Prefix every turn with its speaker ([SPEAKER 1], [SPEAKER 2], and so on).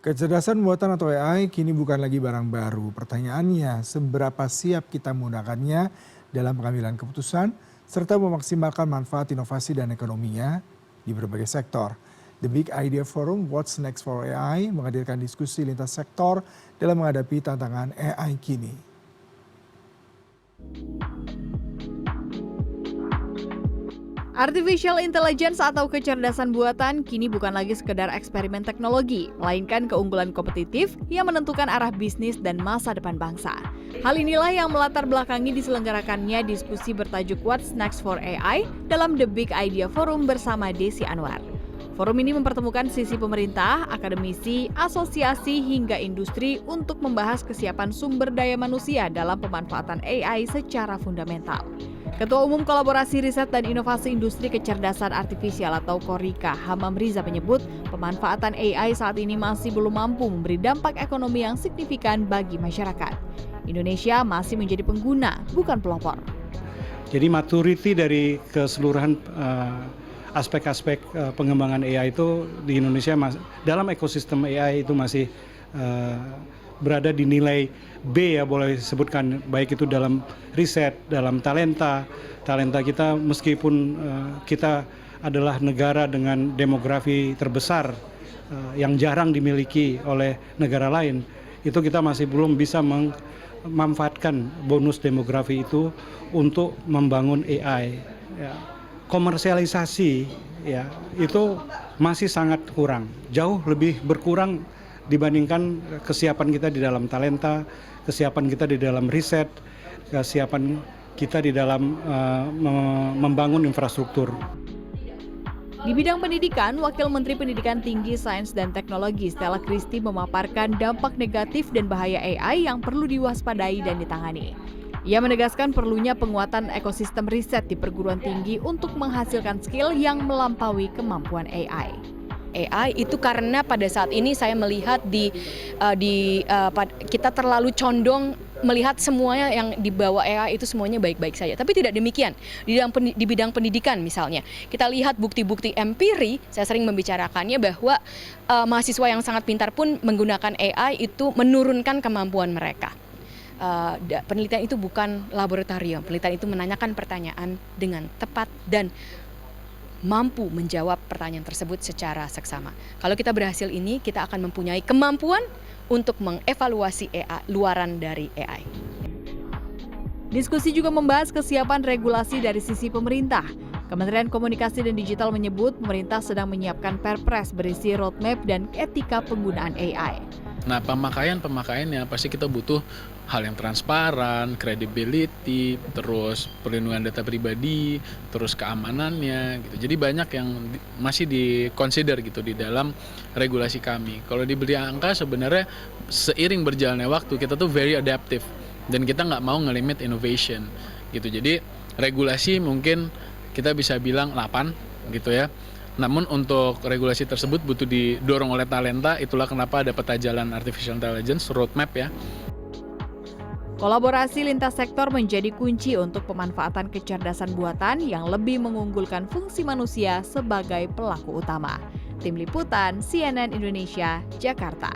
[SPEAKER 1] Kecerdasan buatan atau AI kini bukan lagi barang baru. Pertanyaannya, seberapa siap kita menggunakannya dalam pengambilan keputusan, serta memaksimalkan manfaat inovasi dan ekonominya di berbagai sektor. The Big Idea Forum What's Next for AI menghadirkan diskusi lintas sektor dalam menghadapi tantangan AI kini.
[SPEAKER 2] Artificial Intelligence atau kecerdasan buatan kini bukan lagi sekedar eksperimen teknologi, melainkan keunggulan kompetitif yang menentukan arah bisnis dan masa depan bangsa. Hal inilah yang melatar belakangi diselenggarakannya diskusi bertajuk What's Next for AI dalam The Big Idea Forum bersama Desi Anwar. Forum ini mempertemukan sisi pemerintah, akademisi, asosiasi hingga industri untuk membahas kesiapan sumber daya manusia dalam pemanfaatan AI secara fundamental. Ketua Umum Kolaborasi Riset dan Inovasi Industri Kecerdasan Artifisial atau KORIKA, Hamam Riza menyebut pemanfaatan AI saat ini masih belum mampu memberi dampak ekonomi yang signifikan bagi masyarakat. Indonesia masih menjadi pengguna, bukan pelopor.
[SPEAKER 3] Jadi maturity dari keseluruhan aspek-aspek pengembangan AI itu di Indonesia dalam ekosistem AI itu masih berada di nilai B ya, boleh disebutkan, baik itu dalam riset, dalam talenta kita, meskipun kita adalah negara dengan demografi terbesar yang jarang dimiliki oleh negara lain, itu kita masih belum bisa memanfaatkan bonus demografi itu untuk membangun AI. Ya. Komersialisasi ya itu masih sangat kurang, jauh lebih berkurang dibandingkan kesiapan kita di dalam talenta, kesiapan kita di dalam riset, kesiapan kita di dalam membangun infrastruktur.
[SPEAKER 2] Di bidang pendidikan, Wakil Menteri Pendidikan Tinggi, Sains dan Teknologi Stella Christy memaparkan dampak negatif dan bahaya AI yang perlu diwaspadai dan ditangani. Ia menegaskan perlunya penguatan ekosistem riset di perguruan tinggi untuk menghasilkan skill yang melampaui kemampuan AI.
[SPEAKER 4] AI itu karena pada saat ini saya melihat kita terlalu condong melihat semuanya yang dibawa AI itu semuanya baik-baik saja. Tapi tidak demikian. Di bidang pendidikan misalnya, kita lihat bukti-bukti empiri, saya sering membicarakannya bahwa mahasiswa yang sangat pintar pun menggunakan AI itu menurunkan kemampuan mereka. Penelitian itu bukan laboratorium, penelitian itu menanyakan pertanyaan dengan tepat dan mampu menjawab pertanyaan tersebut secara seksama. Kalau kita berhasil ini, kita akan mempunyai kemampuan untuk mengevaluasi AI, luaran dari AI.
[SPEAKER 2] Diskusi juga membahas kesiapan regulasi dari sisi pemerintah. Kementerian Komunikasi dan Digital menyebut pemerintah sedang menyiapkan perpres berisi roadmap dan etika penggunaan AI.
[SPEAKER 5] Nah, pemakaiannya pasti kita butuh hal yang transparan, credibility, terus perlindungan data pribadi, terus keamanannya gitu. Jadi banyak yang masih di-consider gitu di dalam regulasi kami. Kalau di bidang angka sebenarnya seiring berjalannya waktu kita tuh very adaptive dan kita nggak mau ngelimit innovation gitu. Jadi regulasi mungkin kita bisa bilang 8 gitu ya. Namun untuk regulasi tersebut butuh didorong oleh talenta, itulah kenapa ada peta jalan Artificial Intelligence, roadmap ya.
[SPEAKER 2] Kolaborasi lintas sektor menjadi kunci untuk pemanfaatan kecerdasan buatan yang lebih mengunggulkan fungsi manusia sebagai pelaku utama. Tim Liputan CNN Indonesia, Jakarta.